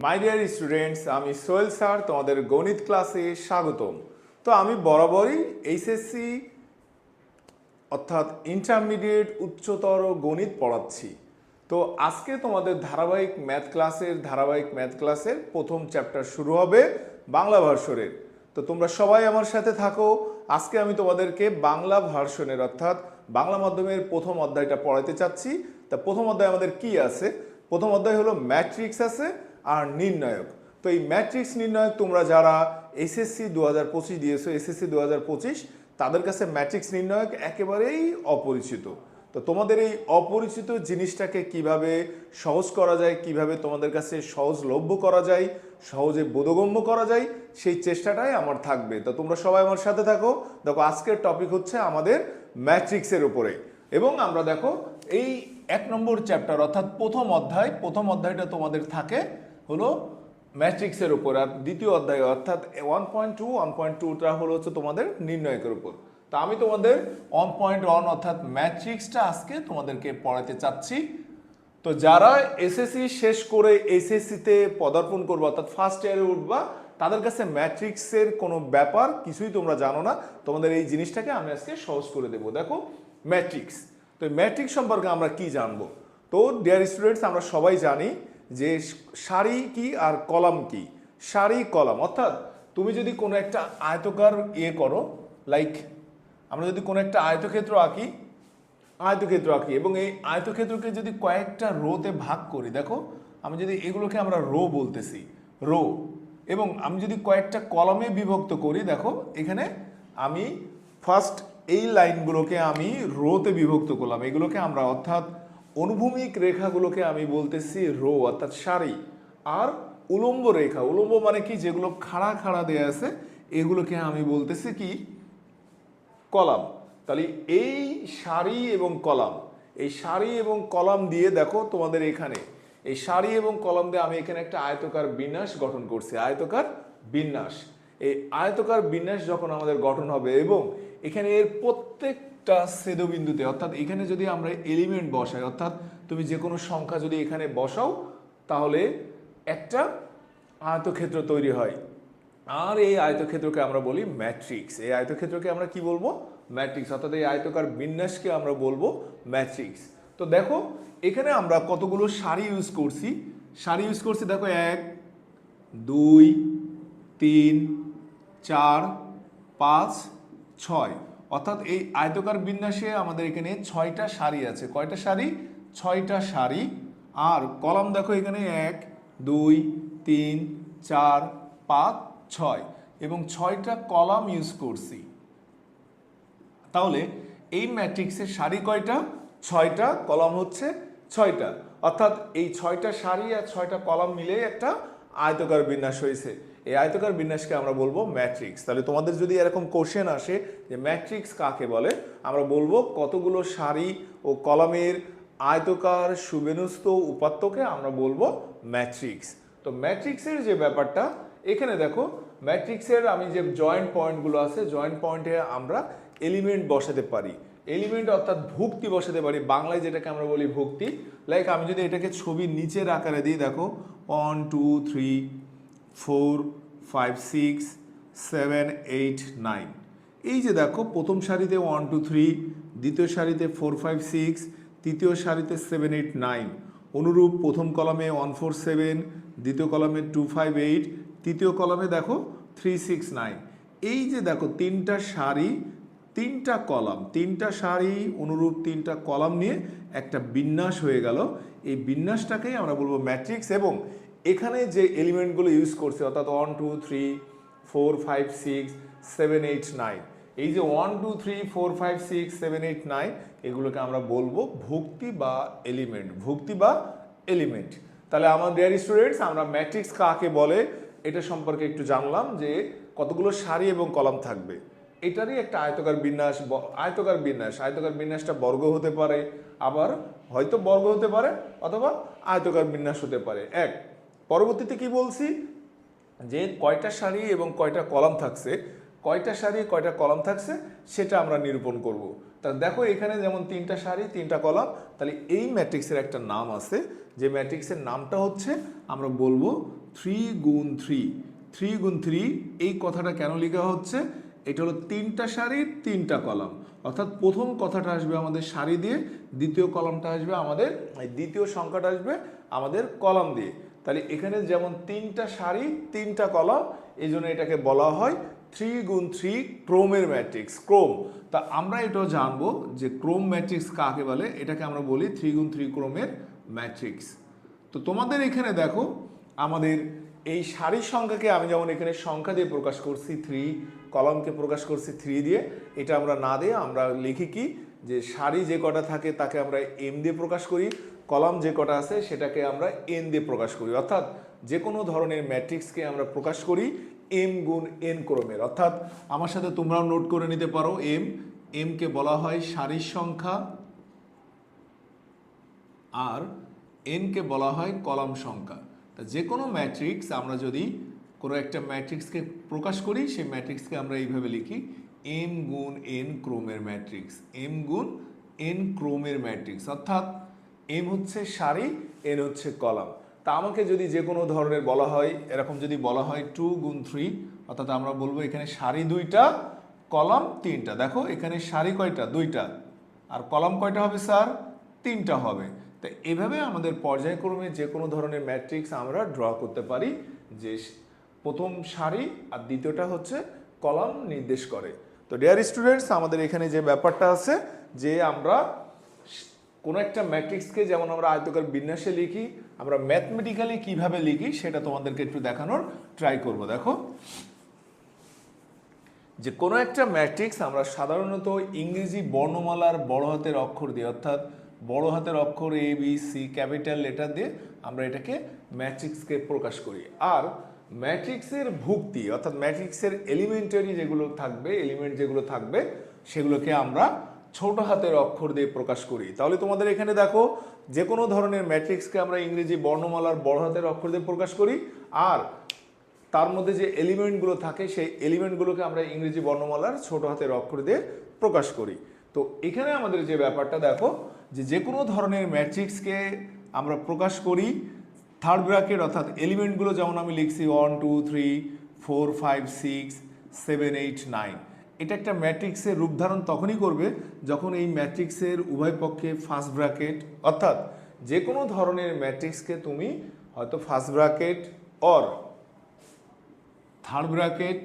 My dear students, আমি Sohel sir তোমাদের গণিত ক্লাসে স্বাগতম। তো আমি বরাবরই এইচএসসি অর্থাৎ ইন্টারমিডিয়েট উচ্চতর গণিত পড়াচ্ছি। তো আজকে তোমাদের ধারাবাহিক ম্যাথ ক্লাসের প্রথম চ্যাপ্টার শুরু হবে বাংলা ভার্সনের। তো তোমরা সবাই আমার সাথে থাকো। আজকে আমি তোমাদেরকে বাংলা ভার্সনের অর্থাৎ বাংলা মাধ্যমের প্রথম অধ্যায়টা পড়াতে চাচ্ছি। তা প্রথম অধ্যায় আমাদের কি আছে? প্রথম অধ্যায় হলো ম্যাট্রিক্স আছে আর নির্ণায়ক। তো এই ম্যাট্রিক্স নির্ণায়ক তোমরা যারা এসএসসি 2025 দিয়েছো, এসএসসি 2025, তাদের কাছে ম্যাট্রিক্স নির্ণায়ক একেবারেই অপরিচিত। তো তোমাদের এই অপরিচিত জিনিসটাকে কিভাবে সহজ করা যায়, কিভাবে তোমাদের কাছে সহজলভ্য করা যায়, সহজে বোধগম্য করা যায়, সেই চেষ্টাটাই আমার থাকবে। তো তোমরা সবাই আমার সাথে থাকো। দেখো আজকের টপিক হচ্ছে আমাদের ম্যাট্রিক্সের উপরে, এবং আমরা দেখো এই 1 নম্বর চ্যাপ্টার অর্থাৎ প্রথম অধ্যায়টা তোমাদের থাকে হলো ম্যাট্রিক্সের উপর, আর দ্বিতীয় অধ্যায় অর্থাৎ 1.2টা হলো হচ্ছে তোমাদের নির্ণায়কের উপর। তো আমি তোমাদের 1.1 অর্থাৎ ম্যাট্রিক্সটা আজকে তোমাদেরকে পড়াতে চাচ্ছি। তো যারা এসএসসি শেষ করে এইচএসসিতে পদার্পণ করবো অর্থাৎ ফার্স্ট ইয়ারে উঠবা, তাদের কাছে ম্যাট্রিক্সের কোনো ব্যাপার কিছুই তোমরা জানো না। তোমাদের এই জিনিসটাকে আমি আজকে সহজ করে দেবো। দেখো ম্যাট্রিক্স, তো ম্যাট্রিক্স সম্পর্কে আমরা কি জানবো? তো ডিয়ার স্টুডেন্টস, আমরা সবাই জানি যে সারি কি আর কলাম কি। সারি কলাম অর্থাৎ তুমি যদি কোনো একটা আয়তকার করো, লাইক আমরা যদি কোনো একটা আয়তক্ষেত্র আঁকি এবং এই আয়তক্ষেত্রকে যদি কয়েকটা রোতে ভাগ করি, দেখো আমি যদি এগুলোকে আমরা রো বলতেছি, রো, এবং আমি যদি কয়েকটা কলামে বিভক্ত করি, দেখো এখানে আমি ফার্স্ট এই লাইনগুলোকে আমি রোতে বিভক্ত করলাম, এগুলোকে আমরা অর্থাৎ অনুভূমিক রেখাগুলোকে আমি বলতেছি রো অর্থাৎ সারি, আর উলম্ব রেখা, উলম্ব মানে কি, যেগুলো খাড়া খাড়া দেয়া আছে এগুলোকে আমি বলতেছি কি, কলাম। তাহলে এই সারি এবং কলাম দিয়ে দেখো তোমাদের এখানে এই সারি এবং কলাম দিয়ে আমি এখানে একটা আয়তকার বিন্যাস গঠন করছি, আয়তকার বিন্যাস। এই আয়তকার বিন্যাস যখন আমাদের গঠন হবে এবং এখানে এর প্রত্যেকটা ছেদবিন্দুতে অর্থাৎ এখানে যদি আমরা এলিমেন্ট বসাই, অর্থাৎ তুমি যে কোনো সংখ্যা যদি এখানে বসাও, তাহলে একটা আয়তক্ষেত্র তৈরি হয়। আর এই আয়তক্ষেত্রকে আমরা বলি ম্যাট্রিক্স। এই আয়তক্ষেত্রকে আমরা কি বলবো? ম্যাট্রিক্স, অর্থাৎ এই আয়তকার বিন্যাসকে আমরা বলবো ম্যাট্রিক্স। তো দেখো এখানে আমরা কতগুলো সারি ইউজ করছি, দেখো 1 2 3 4 5 6, অর্থাৎ এই আয়তকার বিন্যাসে আমাদের এখানে 6টা সারি আছে। কয়টা সারি? 6টা সারি। আর কলাম দেখো এখানে 1 2 3 4 5 6, এবং 6টা কলাম ইউজ করছি। তাহলে এই ম্যাট্রিক্সের সারি কয়টা? 6টা, কলাম হচ্ছে 6টা, অর্থাৎ এই 6টা সারি আর 6টা কলাম মিলে একটা আয়তকার বিন্যাস হয়েছে। এই আয়তকার বিন্যাসকে আমরা বলবো ম্যাট্রিক্স। তাহলে তোমাদের যদি এরকম কোশ্চেন আসে যে ম্যাট্রিক্স কাকে বলে, আমরা বলবো কতগুলো সারি ও কলামের আয়তকার সুবিন্যস্ত উপাত্তকে আমরা বলবো ম্যাট্রিক্স। তো ম্যাট্রিক্সের যে ব্যাপারটা, এখানে দেখো ম্যাট্রিক্সের আমি যে জয়েন্ট পয়েন্টগুলো আছে, জয়েন্ট পয়েন্টে আমরা এলিমেন্ট বসাতে পারি, এলিমেন্ট অর্থাৎ ভুক্তি বসাতে পারি, বাংলায় যেটাকে আমরা বলি ভুক্তি। লাইক আমি যদি এটাকে ছবির নিচের আকারে দিই, দেখো 1 2 3 4 5 6 7 8 9, এই যে দেখো প্রথম সারিতে 1 2 3, দ্বিতীয় সারিতে 4 5 6, তৃতীয় সারিতে 7 8 9, অনুরূপ প্রথম কলামে 1 4 7, দ্বিতীয় কলামে 2 5 8, তৃতীয় কলামে দেখো 3 6 9। এই যে দেখো 3টা সারি 3টা কলাম, 3টা সারি অনুরূপ 3টা কলাম নিয়ে একটা বিন্যাস হয়ে গেল। এই বিন্যাসটাকেই আমরা বলবো ম্যাট্রিক্স। এবং এখানে যে এলিমেন্টগুলো ইউজ করছে অর্থাৎ 1 2 3 4 5 6 7 8 9, এই যে 1 2 3 4 5 6 7 8 9, এগুলোকে আমরা বলবো ভুক্তি বা এলিমেন্ট। তাহলে আমার ডিয়ার স্টুডেন্টস, আমরা ম্যাট্রিক্স কাকে বলে এটা সম্পর্কে একটু জানলাম, যে কতগুলো সারি এবং কলাম থাকবে, এটারই একটা আয়তকার বিন্যাসটা বর্গ হতে পারে, আবার হয়তো বর্গ হতে পারে অথবা আয়তকার বিন্যাস হতে পারে। পরবর্তীতে কি বলছি, যে কয়টা সারি এবং কয়টা কলাম থাকছে সেটা আমরা নিরূপণ করব। তা দেখো এখানে যেমন 3টা সারি 3টা কলাম, তাহলে এই ম্যাট্রিক্সের একটা নাম আছে যে ম্যাট্রিক্সের নামটা হচ্ছে আমরা বলবো 3 গুণ 3। 3 গুণ 3 এই কথাটা কেন লেখা হচ্ছে? এটা হলো 3টা সারি 3টা কলাম, অর্থাৎ প্রথম কথাটা আসবে আমাদের সারি দিয়ে, দ্বিতীয় কলামটা আসবে আমাদের, দ্বিতীয় সংখ্যাটা আসবে আমাদের কলাম দিয়ে। তাহলে এখানে যেমন 3টা সারি 3টা কলাম, এই জন্য এটাকে বলা হয় 3 গুণ 3 ক্রোমের ম্যাট্রিক্স। ক্রোম, তা আমরা এটাও জানবো যে ক্রোম ম্যাট্রিক্স কাকে বলে। এটাকে আমরা বলি 3 গুণ 3 ক্রোমের ম্যাট্রিক্স। তো তোমাদের এখানে দেখো আমাদের এই সারির সংখ্যাকে আমি যেমন এখানে সংখ্যা দিয়ে প্রকাশ করছি 3, কলামকে প্রকাশ করছি 3 দিয়ে, এটা আমরা না দিয়ে আমরা লিখি কি, যে সারি যে কটা থাকে তাকে আমরা এম দিয়ে প্রকাশ করি, কলাম যে কটা আছে সেটাকে আমরা এন দিয়ে প্রকাশ করি। অর্থাৎ যে কোনো ধরনের ম্যাট্রিক্সকে আমরা প্রকাশ করি এম গুণ এন ক্রমের। অর্থাৎ আমার সাথে তোমরাও নোট করে নিতে পারো, এমকে বলা হয় সারির সংখ্যা আর এনকে বলা হয় কলাম সংখ্যা। তা যে কোনো ম্যাট্রিক্স আমরা যদি কোনো একটা ম্যাট্রিক্সকে প্রকাশ করি, সেই ম্যাট্রিক্সকে আমরা এইভাবে লিখি এম গুণ এন ক্রোমের ম্যাট্রিক্স। এম গুণ এন ক্রোমের ম্যাট্রিক্স, অর্থাৎ এম হচ্ছে সারি, এন হচ্ছে কলাম। তা আমাকে যদি যে কোনো ধরনের বলা হয়, এরকম যদি বলা হয় 2 গুণ 3, অর্থাৎ আমরা বলবো এখানে সারি 2টা কলাম 3টা। দেখো এখানে সারি কয়টা? 2টা, আর কলাম কয়টা হবে স্যার? 3টা হবে। তো এভাবে আমাদের পর্যায়ক্রমে যে কোনো ধরনের ম্যাট্রিক্স আমরা ড্র করতে পারি, যে প্রথম সারি আর দ্বিতীয়টা হচ্ছে কলাম নির্দেশ করে। তো ডিয়ার স্টুডেন্টস, আমাদের এখানে যে ব্যাপারটা আছে যে আমরা কোনো একটা ম্যাট্রিক্সকে যেমন আমরা আয়তকার বিন্যাসে লিখি, আমরা ম্যাথমেটিক্যালি কিভাবে লিখি সেটা তোমাদেরকে একটু দেখানোর ট্রাই করব। দেখো যে কোনো একটা ম্যাট্রিক্স আমরা সাধারণত ইংরেজি বর্ণমালার বড় হাতের অক্ষর দিয়ে, অর্থাৎ বড় হাতের অক্ষর A B C capital letter দিয়ে আমরা এটাকে ম্যাট্রিক্সকে প্রকাশ করি। আর ম্যাট্রিক্সের ভুক্তি অর্থাৎ ম্যাট্রিক্সের এলিমেন্টারি যেগুলো থাকবে, এলিমেন্ট যেগুলো থাকবে সেগুলোকে আমরা ছোট হাতের অক্ষর দিয়ে প্রকাশ করি। তাহলে তোমাদের এখানে দেখো যে কোনো ধরনের ম্যাট্রিক্সকে আমরা ইংরেজি বর্ণমালার বড় হাতের অক্ষর দিয়ে প্রকাশ করি, আর তার মধ্যে যে এলিমেন্টগুলো থাকে সেই এলিমেন্টগুলোকে আমরা ইংরেজি বর্ণমালার ছোট হাতের অক্ষর দিয়ে প্রকাশ করি। তো এখানে আমাদের যে ব্যাপারটা দেখো যে কোনো ধরনের ম্যাট্রিক্সকে আমরা প্রকাশ করি থার্ড ব্র্যাকেট, অর্থাৎ এলিমেন্টগুলো যেমন আমি লিখছি 1 2 3 4 5 6 7 8 9। এটা একটা ম্যাট্রিক্সের রূপ ধারণ তখনই করবে যখন এই ম্যাট্রিক্সের উভয় পক্ষে ফার্স্ট ব্র্যাকেট, অর্থাৎ যে কোনো ধরনের ম্যাট্রিক্সকে তুমি হয়তো first bracket or third bracket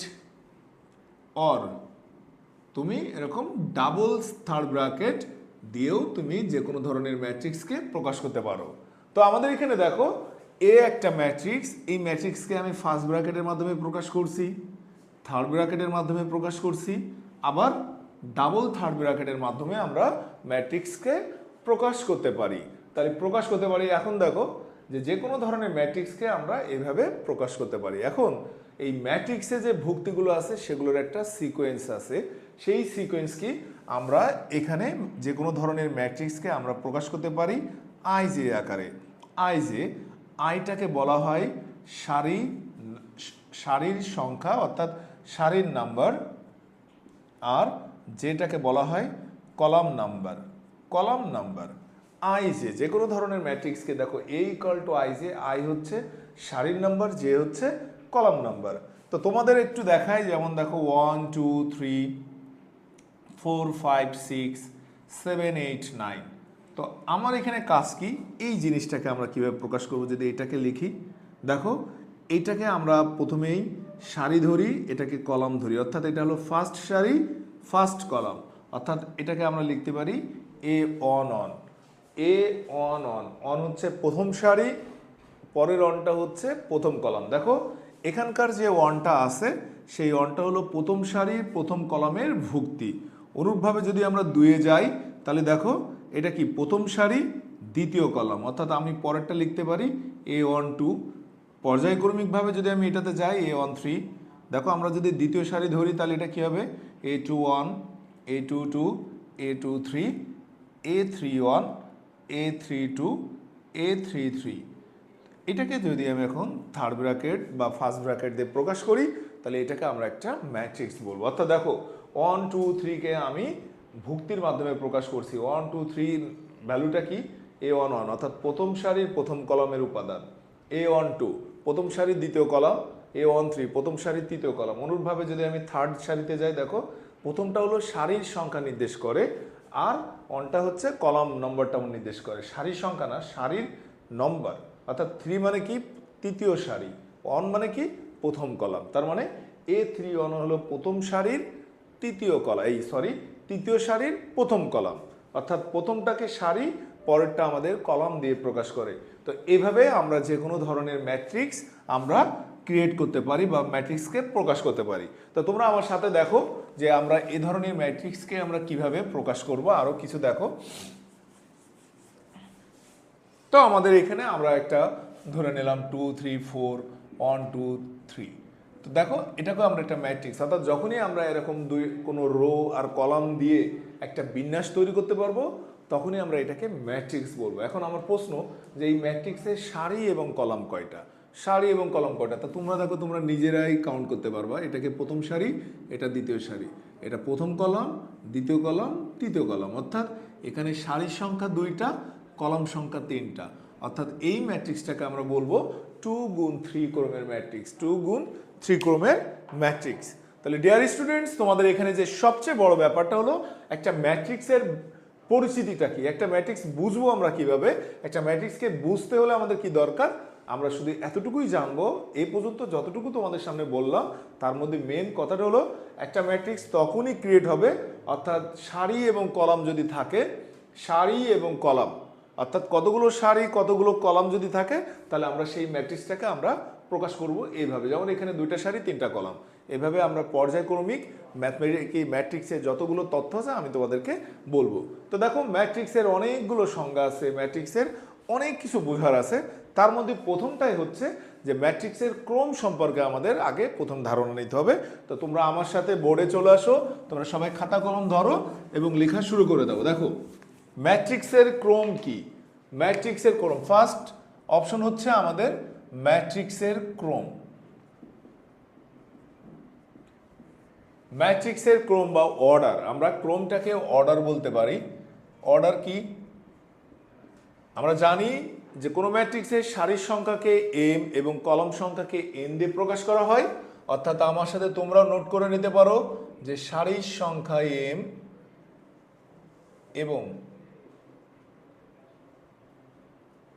or তুমি এরকম ডাবল থার্ড ব্র্যাকেট দিয়েও তুমি যে কোনো ধরনের ম্যাট্রিক্সকে প্রকাশ করতে পারো। তো আমাদের এখানে দেখো এ একটা ম্যাট্রিক্স, এই ম্যাট্রিক্সকে আমি ফার্স্ট ব্র্যাকেটের মাধ্যমে প্রকাশ করছি, থার্ড ব্র্যাকেটের মাধ্যমে প্রকাশ করছি, আবার ডাবল থার্ড ব্র্যাকেটের মাধ্যমে আমরা ম্যাট্রিক্সকে প্রকাশ করতে পারি। তাহলে প্রকাশ করতে পারি, এখন দেখো যে কোনো ধরনের ম্যাট্রিক্সকে আমরা এভাবে প্রকাশ করতে পারি। এখন এই ম্যাট্রিক্সে যে ভুক্তিগুলো আছে সেগুলোর একটা সিকোয়েন্স আছে, সেই সিকোয়েন্স কি আমরা এখানে যে কোনো ধরনের ম্যাট্রিক্সকে আমরা প্রকাশ করতে পারি আইজে আকারে। আইটাকে বলা হয় সারির সংখ্যা অর্থাৎ সারির নাম্বার, আর যেটাকে বলা হয় কলাম নাম্বার। আইজে যে কোনো ধরনের ম্যাট্রিক্সকে দেখো এ ইকুয়াল টু আইজে, আই হচ্ছে সারির নাম্বার, যে হচ্ছে কলাম নাম্বার। তো তোমাদের একটু দেখাই, যেমন দেখো 1 2 3 4 5 6 7 8 9। তো আমার এখানে কাজ কি, এই জিনিসটাকে আমরা কিভাবে প্রকাশ করব, যদি এটাকে লিখি দেখো এইটাকে আমরা প্রথমেই সারি ধরি, এটাকে কলাম ধরি, অর্থাৎ এটা হলো ফার্স্ট সারি ফার্স্ট কলাম, অর্থাৎ এটাকে আমরা লিখতে পারি এ অন অন হচ্ছে প্রথম সারি, পরের অনটা হচ্ছে প্রথম কলাম। দেখো এখানকার যে অনটা আছে সেই অনটা হলো প্রথম সারির প্রথম কলামের ভুক্তি। অনুরূপভাবে যদি আমরা 2-এ যাই তাহলে দেখো এটা কি প্রথম সারি দ্বিতীয় কলাম, অর্থাৎ আমি পরেরটা লিখতে পারি A12। পর্যায়ক্রমিকভাবে যদি আমি এটাতে যাই A13, দেখো আমরা যদি দ্বিতীয় সারি ধরি তাহলে এটা কি হবে A21 A22 A23 A31 A32 A33। এটাকে যদি আমি এখন থার্ড ব্র্যাকেট বা ফার্স্ট ব্র্যাকেট দিয়ে প্রকাশ করি তাহলে এটাকে আমরা একটা ম্যাট্রিক্স বলবো। অর্থাৎ দেখো 1 2 3 কে আমি ভুক্তির মাধ্যমে প্রকাশ করছি। 1 2 3 ভ্যালুটা কি, A11 অর্থাৎ প্রথম সারির প্রথম কলামের উপাদান, A12 প্রথম সারির দ্বিতীয় কলাম, A13 প্রথম সারির তৃতীয় কলাম। অনুরূপভাবে যদি আমি থার্ড সারিতে যাই, দেখো প্রথমটা হলো সারির সংখ্যা নির্দেশ করে, আর অনটা হচ্ছে কলাম নম্বরটা নির্দেশ করে। সারির সংখ্যা না, সারির নম্বর। অর্থাৎ 3 মানে কি, তৃতীয় সারি, 1 মানে কি, প্রথম কলাম। তার মানে A31 হলো প্রথম সারির তৃতীয় কলাম, তৃতীয় সারির প্রথম কলাম। অর্থাৎ প্রথমটাকে সারি, পরেরটা আমাদের কলাম দিয়ে প্রকাশ করে। তো এইভাবে আমরা যে কোনো ধরনের ম্যাট্রিক্স আমরা ক্রিয়েট করতে পারি বা ম্যাট্রিক্সকে প্রকাশ করতে পারি। তো তোমরা আমার সাথে দেখো যে আমরা এই ধরনের ম্যাট্রিক্সকে আমরা কিভাবে প্রকাশ করব, আরও কিছু দেখো। তো আমাদের এখানে আমরা একটা ধরে নিলাম 2 3 4 1 2 3। তো দেখো এটাকে আমরা একটা ম্যাট্রিক্স, অর্থাৎ যখনই আমরা এরকম কোনো রো আর কলাম দিয়ে একটা বিন্যাস তৈরি করতে পারবো, তখনই আমরা এটাকে ম্যাট্রিক্স বলবো। এখন আমার প্রশ্ন যে এই ম্যাট্রিক্সের সারি এবং কলাম কয়টা, সারি এবং কলাম কয়টা? তা তোমরা দেখো, তোমরা নিজেরাই কাউন্ট করতে পারবা। এটাকে প্রথম সারি, এটা দ্বিতীয় সারি, এটা প্রথম কলাম, দ্বিতীয় কলাম, তৃতীয় কলাম। অর্থাৎ এখানে সারির সংখ্যা 2টা, কলাম সংখ্যা 3টা। অর্থাৎ এই ম্যাট্রিক্সটাকে আমরা বলবো 2 গুণ 3 ক্রমের ম্যাট্রিক্স, 2 গুণ 3 ক্রমের ম্যাট্রিক্স। তাহলে ডিয়ার স্টুডেন্টস, তোমাদের এখানে যে সবচেয়ে বড় ব্যাপারটা হলো একটা ম্যাট্রিক্সের পরিচিতিটা কি, একটা ম্যাট্রিক্স বুঝবো আমরা কিভাবে। একটা ম্যাট্রিক্সকে বুঝতে হলে আমাদের কি দরকার, আমরা শুধু এতটুকুই জানবো। এই পর্যন্ত যতটুকু তোমাদের সামনে বললাম, তার মধ্যে মেন কথাটা হলো একটা ম্যাট্রিক্স তখনই ক্রিয়েট হবে, অর্থাৎ সারি এবং কলাম যদি থাকে, সারি এবং কলাম, অর্থাৎ কতগুলো সারি কতগুলো কলাম যদি থাকে, তাহলে আমরা সেই ম্যাট্রিক্সটাকে আমরা প্রকাশ করব এইভাবে। যেমন এখানে 2টা সারি 3টা কলাম, এভাবে আমরা পর্যায়ক্রমিক ম্যাট্রিক্সের যতগুলো তথ্য আছে আমি তোমাদেরকে বলবো। তো দেখো ম্যাট্রিক্সের অনেকগুলো সংজ্ঞা আছে, ম্যাট্রিক্সের অনেক কিছু বোঝার আছে। তার মধ্যে প্রথমটাই হচ্ছে যে ম্যাট্রিক্সের ক্রম সম্পর্কে আমাদের আগে প্রথম ধারণা নিতে হবে। তো তোমরা আমার সাথে বোর্ডে চলে আসো, তোমরা সবাই খাতা কলম ধরো এবং লেখা শুরু করে দাও। দেখো ম্যাট্রিক্সের ক্রম কি, ম্যাট্রিক্সের ক্রম, ফার্স্ট অপশন হচ্ছে আমাদের ম্যাট্রিক্সের ক্রম। ম্যাট্রিক্সের ক্রম বা অর্ডার, আমরা ক্রমটাকে অর্ডার বলতে পারি। অর্ডার কি, আমরা জানি যে কোনো ম্যাট্রিক্সের সারির সংখ্যাকে m এবং কলাম সংখ্যাকে n দিয়ে প্রকাশ করা হয়। অর্থাৎ আমার সাথে তোমরাও নোট করে নিতে পারো যে সারির সংখ্যা m এবং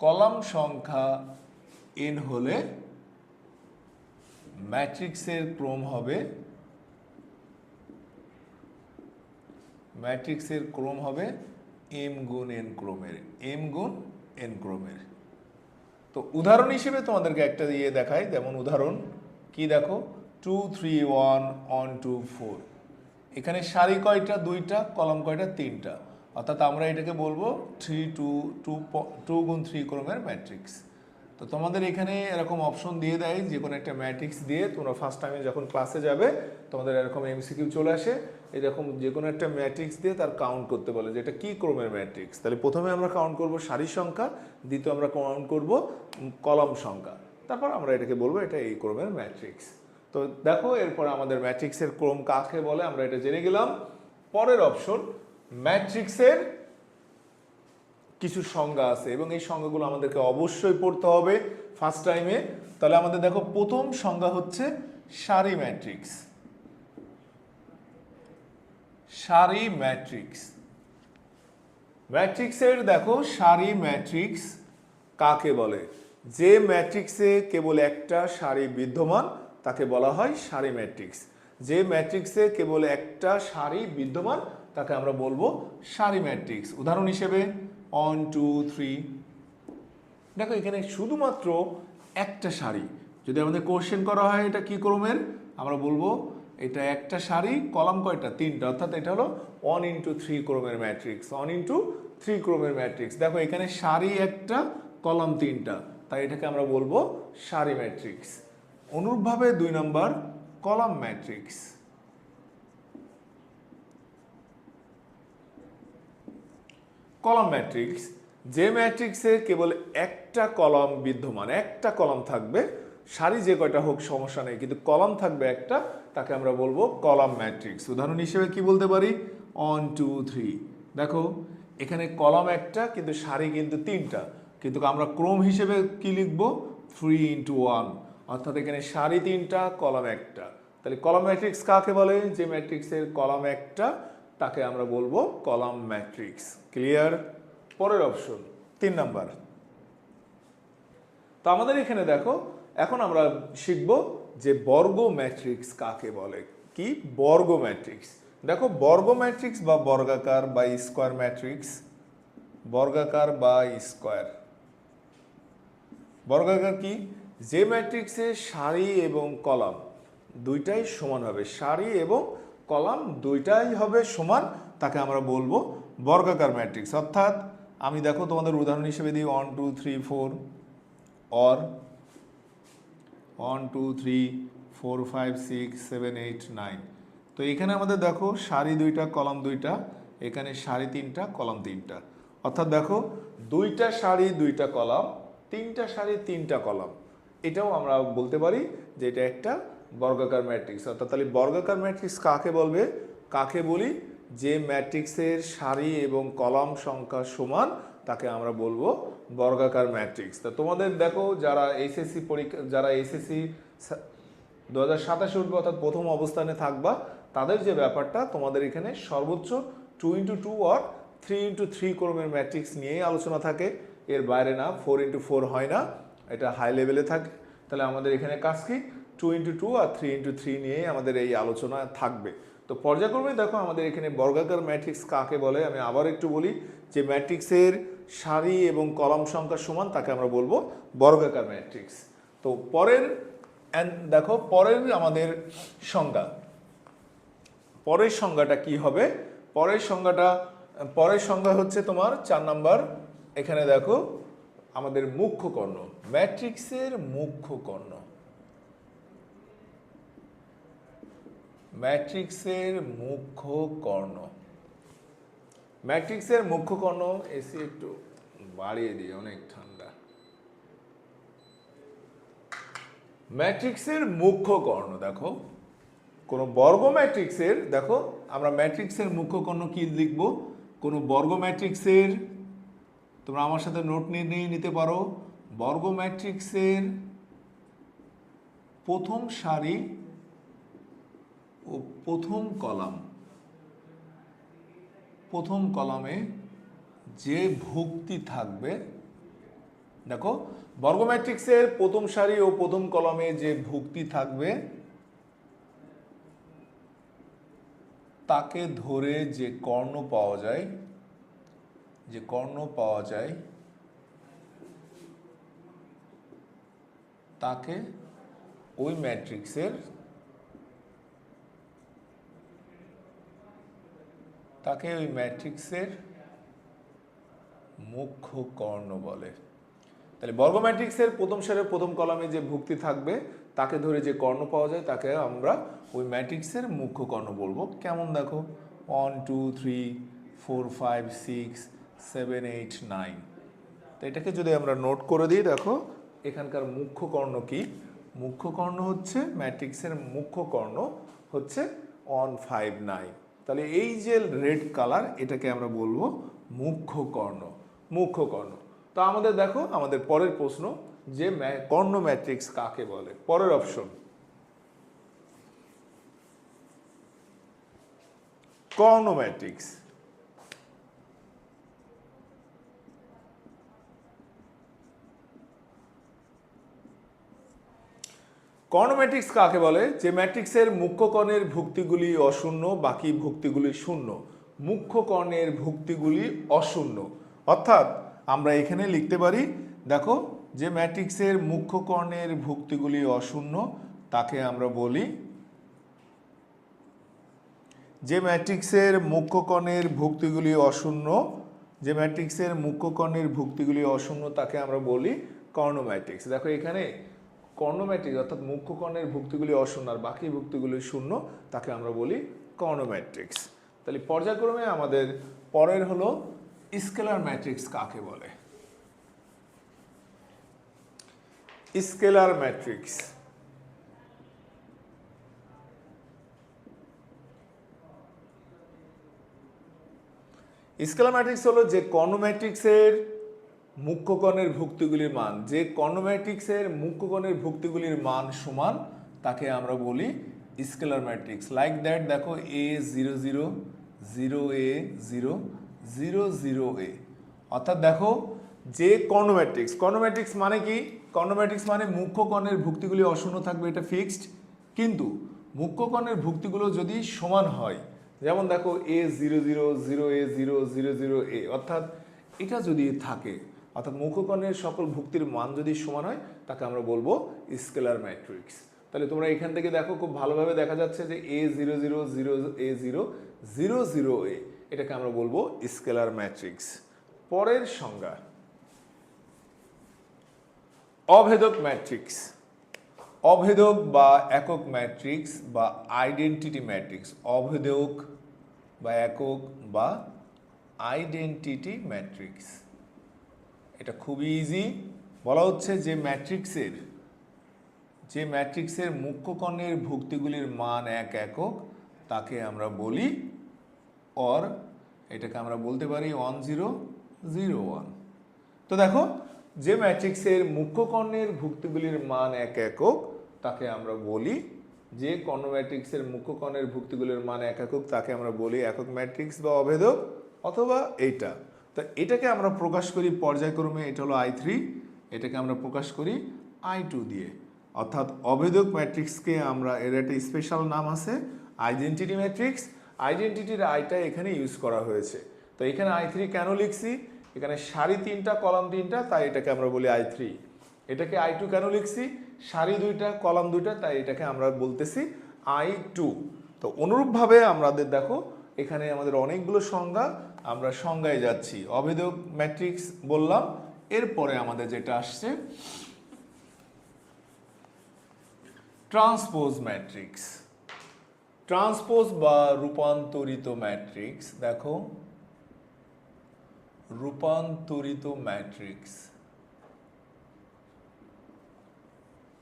কলাম সংখ্যা n হলে ম্যাট্রিক্সের ক্রম হবে, ম্যাট্রিক্সের ক্রম হবে m গুণ n ক্রমের, m গুণ n ক্রমের। তো উদাহরণ হিসেবে তোমাদেরকে একটা দিয়ে দেখাই, যেমন উদাহরণ কি দেখো 2 3 1 1 2 4। এখানে সারি কয়টা, 2টা, কলাম কয়টা, 3টা। অর্থাৎ আমরা এটাকে বলবো 3 2 2 গুণ 3 ক্রমের ম্যাট্রিক্স। তো তোমাদের এখানে এরকম অপশন দিয়ে দেয়, যে কোনো একটা ম্যাট্রিক্স দিয়ে তোমরা ফার্স্ট টাইমে যখন ক্লাসে যাবে তোমাদের এরকম এমসিকিউ চলে আসে, এরকম যে কোনো একটা ম্যাট্রিক্স দিয়ে তার কাউন্ট করতে বলে যে এটা কী ক্রমের ম্যাট্রিক্স। তাহলে প্রথমে আমরা কাউন্ট করব সারির সংখ্যা, দ্বিতীয় আমরা কাউন্ট করব কলাম সংখ্যা, তারপর আমরা এটাকে বলবো এটা এই ক্রমের ম্যাট্রিক্স। তো দেখো এরপর আমাদের ম্যাট্রিক্সের ক্রম কাকে বলে আমরা এটা জেনে গেলাম। পরের অপশন, ম্যাট্রিক্সের কিছু সংজ্ঞা আছে এবং এই সংজ্ঞাগুলো আমাদেরকে অবশ্যই পড়তে হবে ফার্স্ট টাইমে। তাহলে আমাদের দেখো প্রথম সংজ্ঞা হচ্ছে সারি ম্যাট্রিক্স। সারি ম্যাট্রিক্স, ম্যাট্রিক্সের দেখো সারি ম্যাট্রিক্স কাকে বলে, যে ম্যাট্রিক্সে কেবল একটা সারি বিদ্যমান তাকে বলা হয় সারি ম্যাট্রিক্স। যে ম্যাট্রিক্সে কেবল একটা সারি বিদ্যমান তাকে আমরা বলবো সারি ম্যাট্রিক্স। উদাহরণ হিসেবে 1 2 3, দেখো এখানে শুধুমাত্র একটা সারি। যদি আমাদের কোশ্চেন করা হয় এটা কি ক্রমের, আমরা বলবো এটা একটা সারি, কলাম কয়টা, 3টা। অর্থাৎ এটা হলো 1 into 3 ক্রমের ম্যাট্রিক্স, 1 into 3 ক্রমের ম্যাট্রিক্স। দেখো এখানে সারি একটা, কলাম 3টা, তাই এটাকে আমরা বলবো সারি ম্যাট্রিক্স। অনুরূপভাবে 2 নম্বর কলাম ম্যাট্রিক্স। কলাম ম্যাট্রিক্স, যে ম্যাট্রিক্সে কেবল একটা কলাম বিদ্যমান, একটা কলাম থাকবে, সারি যে কয়টা হোক সমস্যা নেই, কিন্তু কলাম থাকবে একটা, তাকে আমরা বলবো কলাম ম্যাট্রিক্স। উদাহরণ হিসেবে কি বলতে পারি 1 2 3। দেখো এখানে কলাম একটা কিন্তু সারি কিন্তু তিনটা, কিন্তু আমরা ক্রম হিসেবে কি লিখব 3 into 1, অর্থাৎ এখানে সারি তিনটা কলাম একটা। তাহলে কলাম ম্যাট্রিক্স কাকে বলে? যে ম্যাট্রিক্সের কলাম একটা তাকে আমরা বলবো কলাম ম্যাট্রিক্স। ক্লিয়ার? পরের অপশন 3 নাম্বার। তো আমাদের এখানে দেখো এখন আমরা শিখব যে বর্গ ম্যাট্রিক্স কাকে বলে। কি বর্গ ম্যাট্রিক্স? দেখো বর্গ ম্যাট্রিক্স বা বর্গাকার বা স্কোয়ার ম্যাট্রিক্স, বর্গাকার বা স্কোয়ার। বর্গাকার কি? যে ম্যাট্রিক্সে সারি এবং কলাম দুইটাই সমান হবে, সারি এবং কলাম দুইটাই হবে সমান, তাকে আমরা বলবো বর্গাকার ম্যাট্রিক্স। অর্থাৎ আমি দেখো তোমাদের উদাহরণ হিসেবে দিই 1 2 3 4 or 1 2 3 4 5 6 7 8 9। তো এখানে আমাদের দেখো সারি দুইটা কলাম দুইটা, এখানে সারি তিনটা কলাম তিনটা, অর্থাৎ দেখো দুইটা সারি দুইটা কলাম, তিনটা সারি তিনটা কলাম, এটাও আমরা বলতে পারি যে এটা একটা বর্গাকার ম্যাট্রিক্স। অর্থাৎ তাহলে বর্গাকার ম্যাট্রিক্স কাকে বলবে? কাকে বলি? যে ম্যাট্রিক্সের সারি এবং কলাম সংখ্যা সমান তাকে আমরা বলবো বর্গাকার ম্যাট্রিক্স। তা তোমাদের দেখো যারা এসএসসি পরীক্ষা, যারা এসএসসি 2027 উঠবে অর্থাৎ প্রথম অবস্থানে থাকবা, তাদের যে ব্যাপারটা তোমাদের এখানে সর্বোচ্চ 2 into 2 or 3 into 3 ক্রমের ম্যাট্রিক্স নিয়েই আলোচনা থাকে, এর বাইরে না। 4 into 4 হয় না, এটা হাই লেভেলে থাকে। তাহলে আমাদের এখানে কাজ কি 2 into 2 আর 3 into 3 নিয়েই আমাদের এই আলোচনা থাকবে। তো পর্যায়ক্রমে দেখো আমাদের এখানে বর্গাকার ম্যাট্রিক্স কাকে বলে আমি আবার একটু বলি, যে ম্যাট্রিক্সের সারি এবং কলাম সংখ্যা সমান তাকে আমরা বলবো বর্গাকার ম্যাট্রিক্স। তো পরের দেখো পরের আমাদের সংজ্ঞা, পরের সংজ্ঞাটা কি হবে? পরের সংজ্ঞা হচ্ছে তোমার 4 নাম্বার। এখানে দেখো আমাদের মুখ্য কর্ণ, ম্যাট্রিক্সের মুখ্য কর্ণ, ম্যাট্রিক্সের মুখ্য কর্ণ, ম্যাট্রিক্সের মুখ্য কর্ণ। এসি একটু বাড়িয়ে দিই, অনেক ঠান্ডা। ম্যাট্রিক্সের মুখ্য কর্ণ দেখো কোন বর্গ ম্যাট্রিক্সের, দেখো আমরা ম্যাট্রিক্সের মুখ্য কর্ণ কি লিখব? কোন বর্গ ম্যাট্রিক্সের, তোমরা আমার সাথে নোট নিয়ে নিতে পারো, বর্গ ম্যাট্রিক্সের প্রথম সারি ও প্রথম কলাম, প্রথম কলামে যে ভুক্তি থাকবে, দেখো বর্গ ম্যাট্রিক্সের প্রথম সারি ও প্রথম কলামে যে ভুক্তি থাকবে তাকে ধরে যে কর্ণ পাওয়া যায়, যে কর্ণ পাওয়া যায় তাকে ওই ম্যাট্রিক্সের, তাকে ওই ম্যাট্রিক্সের মুখ্য কর্ণ বলে। তাহলে বর্গ ম্যাট্রিক্সের প্রথম সারির প্রথম কলামে যে ভুক্তি থাকবে তাকে ধরে যে কর্ণ পাওয়া যায় তাকে আমরা ওই ম্যাট্রিক্সের মুখ্য কর্ণ বলবো। কেমন দেখো 1 2 3 4 5 6 7 8 9। তো এটাকে যদি আমরা নোট করে দিই, দেখো এখানকার মুখ্য কর্ণ কি? মুখ্য কর্ণ হচ্ছে ম্যাট্রিক্সের মুখ্য কর্ণ হচ্ছে 1 5 9। তাহলে এই যে রেড কালার এটাকে আমরা বলবো মুখ্য কর্ণ, মুখ্য কর্ণ। তো আমাদের দেখো আমাদের পরের প্রশ্ন যে কর্ণ ম্যাট্রিক্স কাকে বলে। পরের অপশন কর্ণ ম্যাট্রিক্স। কর্ণ ম্যাট্রিক্স কাকে বলে? যে ম্যাট্রিক্সের মুখ্য কর্ণের ভুক্তিগুলি অশূন্য, বাকি ভুক্তিগুলি শূন্য। মুখ্য কর্ণের ভুক্তিগুলি অশূন্য, অর্থাৎ আমরা এখানে লিখতে পারি, দেখো যে ম্যাট্রিক্সের মুখ্য কর্ণের ভুক্তিগুলি অশূন্য তাকে আমরা বলি, যে ম্যাট্রিক্সের মুখ্য কর্ণের ভুক্তিগুলি অশূন্য, যে ম্যাট্রিক্সের মুখ্য কর্ণের ভুক্তিগুলি অশূন্য তাকে আমরা বলি কর্ণ ম্যাট্রিক্স। দেখো এখানে কর্ণ ম্যাট্রিক্স অর্থাৎ মুখ্য কর্ণের ভুক্তিগুলি অশূন্য আর বাকি ভুক্তিগুলি শূন্য, তাকে আমরা বলি কর্ণ ম্যাট্রিক্স। তাহলে পর্যায়ক্রমে আমাদের পরের হলো স্কেলার ম্যাট্রিক্স কাকে বলে। স্কেলার ম্যাট্রিক্স, স্কেলার ম্যাট্রিক্স হলো যে কর্ণ ম্যাট্রিক্সের মুখ্য কর্ণের ভুক্তিগুলির মান, যে কর্ণ ম্যাট্রিক্সের মুখ্য কর্ণের ভুক্তিগুলির মান সমান তাকে আমরা বলি স্কেলার ম্যাট্রিক্স। লাইক দ্যাট দেখো A00 0A0 0 0A, অর্থাৎ দেখো যে কর্ণ ম্যাট্রিক্স মানে কি? কর্ণ ম্যাট্রিক্স মানে মুখ্য কর্ণের ভুক্তিগুলি অশূন্য থাকবে, এটা ফিক্সড। কিন্তু মুখ্য কর্ণের ভুক্তিগুলো যদি সমান হয়, যেমন দেখো A00 0A0 0 0A, অর্থাৎ এটা যদি থাকে, অর্থাৎ মুখ্য কর্ণের সকল ভুক্তির মান যদি সমান হয় তাকে আমরা বলবো স্কেলার ম্যাট্রিক্স। তাহলে তোমরা এখান থেকে দেখো খুব ভালোভাবে দেখা যাচ্ছে যে A00 0A0 0 0A, এটাকে আমরা বলবো স্কেলার ম্যাট্রিক্স। পরের সংজ্ঞা অভেদক ম্যাট্রিক্স। অভেদক বা একক ম্যাট্রিক্স বা আইডেন্টিটি ম্যাট্রিক্স। অভেদক বা একক বা আইডেন্টিটি ম্যাট্রিক্স, এটা খুবই ইজি। বলা হচ্ছে যে ম্যাট্রিক্সের মুখ্য কর্ণের ভুক্তিগুলির মান এক একক তাকে আমরা বলি অর, এটাকে আমরা বলতে পারি 1 0 0 1। তো দেখো যে ম্যাট্রিক্সের মুখ্য কর্ণের ভুক্তিগুলির মান এক একক তাকে আমরা বলি, যে কর্ণ ম্যাট্রিক্সের মুখ্য কর্ণের ভুক্তিগুলির মান এক একক তাকে আমরা বলি একক ম্যাট্রিক্স বা অভেদক, অথবা এইটা। তো এটাকে আমরা প্রকাশ করি পর্যায়ক্রমে, এটা হলো I3, এটাকে আমরা প্রকাশ করি I2 দিয়ে। অর্থাৎ অভেদক ম্যাট্রিক্সকে আমরা, এর একটা স্পেশাল নাম আছে আইডেন্টিটি ম্যাট্রিক্স। আইডেন্টিটির আইটা এখানে ইউজ করা হয়েছে। তো এখানে I3 কেন লিখছি? এখানে সারি 3টা কলাম 3টা, তাই এটাকে আমরা বলি I3। এটাকে I2 কেন লিখছি? সারি 2টা কলাম 2টা, তাই এটাকে আমরা বলতেছি I2। তো অনুরূপভাবে আমাদের দেখো এখানে আমাদের অনেকগুলো সংজ্ঞা, আমরা সংজ্ঞায় যাচ্ছি। অভেদক ম্যাট্রিক্স বললাম, এরপরে আমাদের যেটা আসছে ট্রান্সপোজ ম্যাট্রিক্স। ট্রান্সপোজ বা রূপান্তরিত ম্যাট্রিক্স। দেখো রূপান্তরিত ম্যাট্রিক্স,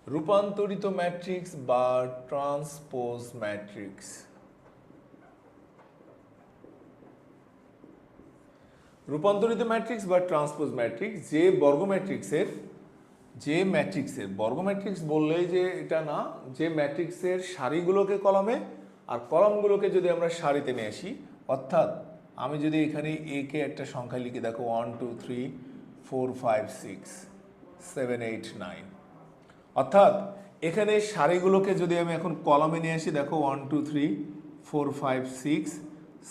রূপান্তরিত ম্যাট্রিক্স বা ট্রান্সপোজ ম্যাট্রিক্স। রূপান্তরিত ম্যাট্রিক্স বা ট্রান্সপোজ ম্যাট্রিক্স যে বর্গ ম্যাট্রিক্সের বর্গ ম্যাট্রিক্স বললেই যে এটা না, যে ম্যাট্রিক্সের সারিগুলোকে কলামে আর কলামগুলোকে যদি আমরা সারিতে নিয়ে আসি, অর্থাৎ আমি যদি এখানে এ কে একটা সংখ্যা লিখি, দেখো 1 2 3 4 5 6 7 8 9, অর্থাৎ এখানে সারিগুলোকে যদি আমি এখন কলামে নিয়ে আসি, দেখো 1 2 3 4 5 6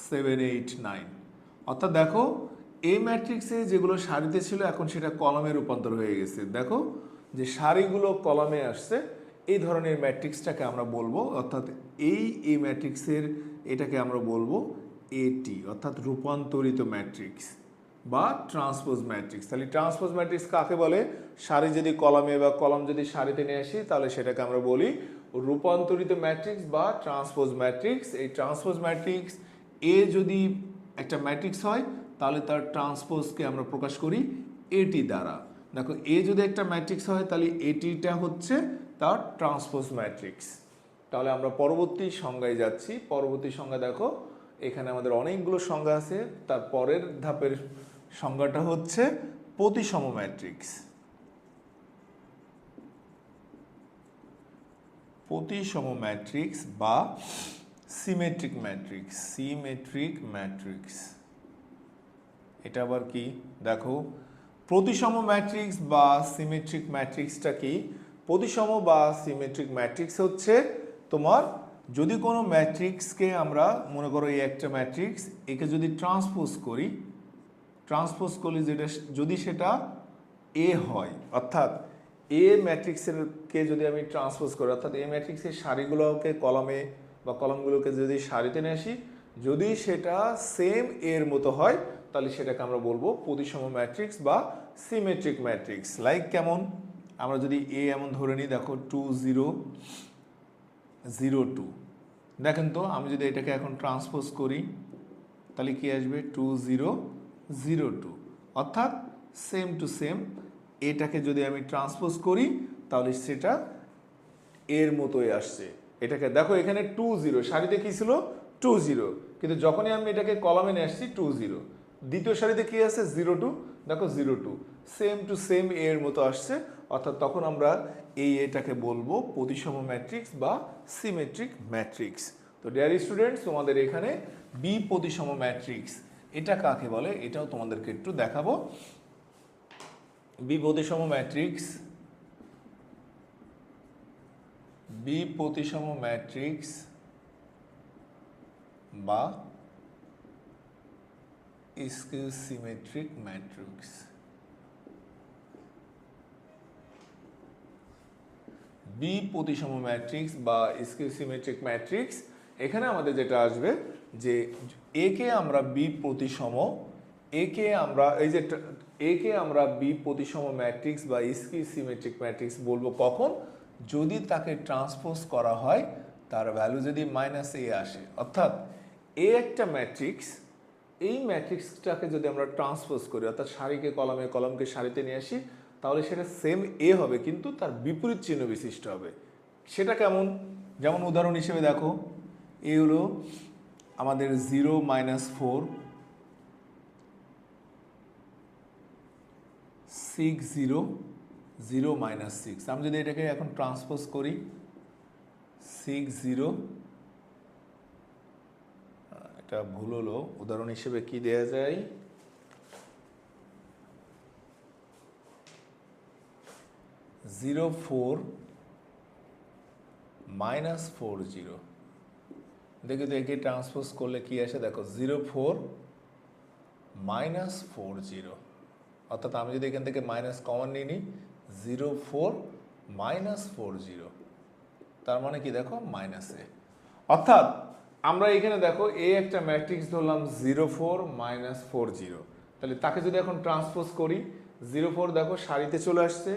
7 8 9, অর্থাৎ দেখো এই ম্যাট্রিক্সে যেগুলো সারিতে ছিল এখন সেটা কলামে রূপান্তর হয়ে গেছে। দেখো যে সারিগুলো কলামে আসছে, এই ধরনের ম্যাট্রিক্সটাকে আমরা বলবো, অর্থাৎ এই ম্যাট্রিক্সের এটাকে আমরা বলবো এটি, অর্থাৎ রূপান্তরিত ম্যাট্রিক্স বা ট্রান্সপোজ ম্যাট্রিক্স। তাহলে ট্রান্সপোজ ম্যাট্রিক্স কাকে বলে? সারি যদি কলামে বা কলাম যদি সারিতে নিয়ে আসি তাহলে সেটাকে আমরা বলি রূপান্তরিত ম্যাট্রিক্স বা ট্রান্সপোজ ম্যাট্রিক্স। এই ট্রান্সপোজ ম্যাট্রিক্স এ যদি একটা ম্যাট্রিক্স হয় তাহলে তার ট্রান্সপোজকে আমরা প্রকাশ করি এটি দ্বারা। দেখো এ যদি একটা ম্যাট্রিক্স হয় তাহলে এটিটা হচ্ছে তার ট্রান্সপোজ ম্যাট্রিক্স। তাহলে আমরা পরবর্তী সংজ্ঞায় যাচ্ছি। পরবর্তী সংজ্ঞা দেখো এখানে আমাদের অনেকগুলো সংজ্ঞা আছে, তার পরের ধাপের সংজ্ঞাটা হচ্ছে প্রতিসম ম্যাট্রিক্স। প্রতিসম ম্যাট্রিক্স বা সিমেট্রিক ম্যাট্রিক্স। সিমেট্রিক ম্যাট্রিক্স এটা আবার কি? দেখো প্রতিসম ম্যাট্রিক্স বা সিমেট্রিক ম্যাট্রিক্সটা কি? প্রতিসম বা সিমেট্রিক ম্যাট্রিক্স হচ্ছে তোমার যদি কোনো ম্যাট্রিক্সকে আমরা মনে করো এই একটা ম্যাট্রিক্স, একে যদি ট্রান্সপোজ করি যেটা যদি সেটা এ হয়, অর্থাৎ এ ম্যাট্রিক্সেরকে যদি আমি ট্রান্সপোজ করি, অর্থাৎ এই ম্যাট্রিক্সের সারিগুলোকে কলামে বা কলামগুলোকে যদি সারিতে নিয়ে আসি, যদি সেটা সেম এর মতো হয় তাহলে সেটাকে আমরা বলবো প্রতিসম ম্যাট্রিক্স বা সিমেট্রিক ম্যাট্রিক্স। লাইক কেমন? আমরা যদি এ এমন ধরে নিই, দেখো 2 0 0 2, দেখেন তো আমি যদি এটাকে এখন ট্রান্সপোজ করি তাহলে কি আসবে? 2 0 0 2, অর্থাৎ সেম টু সেম। এটাকে যদি আমি ট্রান্সপোজ করি তাহলে সেটা এর মতোই আসছে। এটাকে দেখো এখানে 2 0 সারিতে কি ছিল? 2 0, কিন্তু যখনই আমি এটাকে কলামে নিয়ে আসছি 2 0, দ্বিতীয় সারিতে কি আছে 0 2, দেখো 0 2 সেম টু সেম এর মতো আসছে, অর্থাৎ তখন আমরা এই এটাকে বলবো প্রতিসম ম্যাট্রিক্স বা সিমেট্রিক ম্যাট্রিক্স। তো ডিয়ার স্টুডেন্টস, তোমাদের এখানে বি প্রতিসম ম্যাট্রিক্স এটা কাকে বলে এটাও তোমাদেরকে একটু দেখাবো। বি প্রতিসম ম্যাট্রিক্স, বি প্রতিসম ম্যাট্রিক্স বা স্কিউ সিমেট্রিক ম্যাট্রিক্স। বি প্রতিসম ম্যাট্রিক্স বা স্কিউ সিমেট্রিক ম্যাট্রিক্স, এখানে আমাদের যেটা আসবে যে একে আমরা বি প্রতিসম, একে আমরা এই যে একে আমরা বি প্রতিসম ম্যাট্রিক্স বা স্কিউ সিমেট্রিক ম্যাট্রিক্স বলবো কখন, যদি তাকে ট্রান্সপোজ করা হয় তার ভ্যালু যদি -a আসে, অর্থাৎ এ একটা ম্যাট্রিক্স, এই ম্যাট্রিক্সটাকে যদি আমরা ট্রান্সপোজ করি অর্থাৎ সারিকে কলামে, কলমকে সারিতে নিয়ে আসি, তাহলে সেটা সেম এ হবে কিন্তু তার বিপরীত চিহ্ন বিশিষ্ট হবে। সেটা কেমন? যেমন উদাহরণ হিসেবে দেখো, এ হলো আমাদের 0 -4 6 0 0 -6। আমি যদি এটাকে এখন ট্রান্সপোজ করি 6 0, এটা ভুল হলো, উদাহরণ হিসেবে কি দেয়া যায়, 0 4 -40। দেখি তো একে ট্রান্সপোজ করলে কি আসে, দেখো 0 4 -40, অর্থাৎ আমি যদি এখান থেকে মাইনাস কমন নিয়ে নিই 0 4 -40, তার মানে কি দেখো -a। অর্থাৎ আমরা এখানে দেখো এ একটা ম্যাট্রিক্স ধরলাম 0 4 -40, তাহলে তাকে যদি এখন ট্রান্সপোজ করি 0 4 দেখো সারিতে চলে আসছে,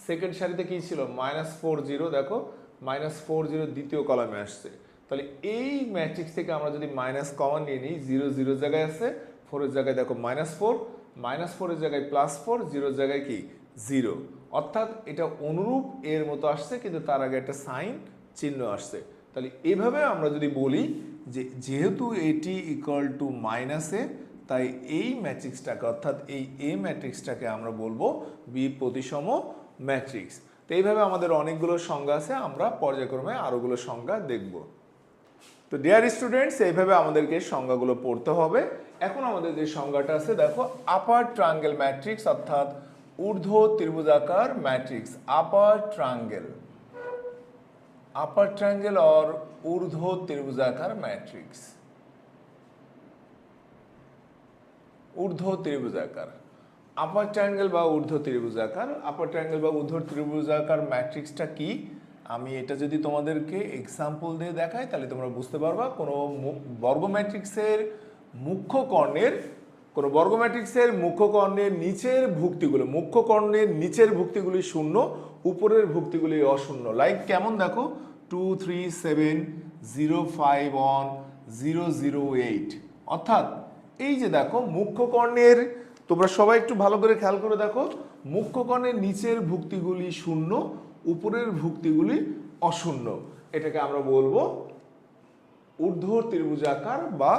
সেকেন্ড সারিতে কি ছিল -40, দেখো -40 দ্বিতীয় কলামে আসছে, তাহলে এই ম্যাট্রিক্স থেকে আমরা যদি মাইনাস কমন নিয়ে নিই 0 0 জায়গায় আছে, 4 এর জায়গায় দেখো -4, -4 এর জায়গায় +4, 0 এর জায়গায় কি 0, অর্থাৎ এটা অনুরূপ এর মতো আসছে কিন্তু তার আগে একটা সাইন চিহ্ন আসছে। তাহলে এভাবে আমরা যদি বলি যে যেহেতু এটি ইকুয়াল টু -a, তাই এই ম্যাট্রিক্সটাকে অর্থাৎ এই এ ম্যাট্রিক্সটাকে আমরা বলবো বি প্রতিসম ম্যাট্রিক্স। তো এইভাবে আমাদের অনেকগুলো সংজ্ঞা আছে, আমরা পর্যায়ক্রমে আরোগুলো সংজ্ঞা দেখব। তো ডিয়ার স্টুডেন্টস, এইভাবে আমাদেরকে সংজ্ঞাগুলো পড়তে হবে। এখন আমাদের যে সংজ্ঞাটা আছে দেখো, আপার ট্রায়াঙ্গেল ম্যাট্রিক্স অর্থাৎ ঊর্ধ্ব ত্রিভুজাকার ম্যাট্রিক্স, আপার ট্রায়াঙ্গেল और ঊর্ধ্ব ত্রিভুজাকার ম্যাট্রিক্স, ঊর্ধ্ব ত্রিভুজাকার, আপার ট্রায়াঙ্গেল বা ঊর্ধ্ব ত্রিভুজাকার। আপার ট্রায়াঙ্গেল বা ঊর্ধ্ব ত্রিভুজাকার ম্যাট্রিক্সটা কি, আমি এটা যদি তোমাদেরকে এক্সাম্পল দিয়ে দেখাই তাহলে তোমরা বুঝতে পারবা। কোনো বর্গ ম্যাট্রিক্সের মুখ্য কর্ণের নিচের ভুক্তিগুলি শূন্য, উপরের ভুক্তিগুলি অশূন্য। লাইক কেমন দেখো 2 3 7 0 5 1 0 0 8, অর্থাৎ এই যে দেখো মুখ্য কর্ণের, তোমরা সবাই একটু ভালো করে খেয়াল করে দেখো, মুখ্য কর্ণের নিচের ভুক্তিগুলি শূন্য, উপরের ভুক্তিগুলি অশূন্য, এটাকে আমরা বলবো ঊর্ধ্ব ত্রিভুজাকার বা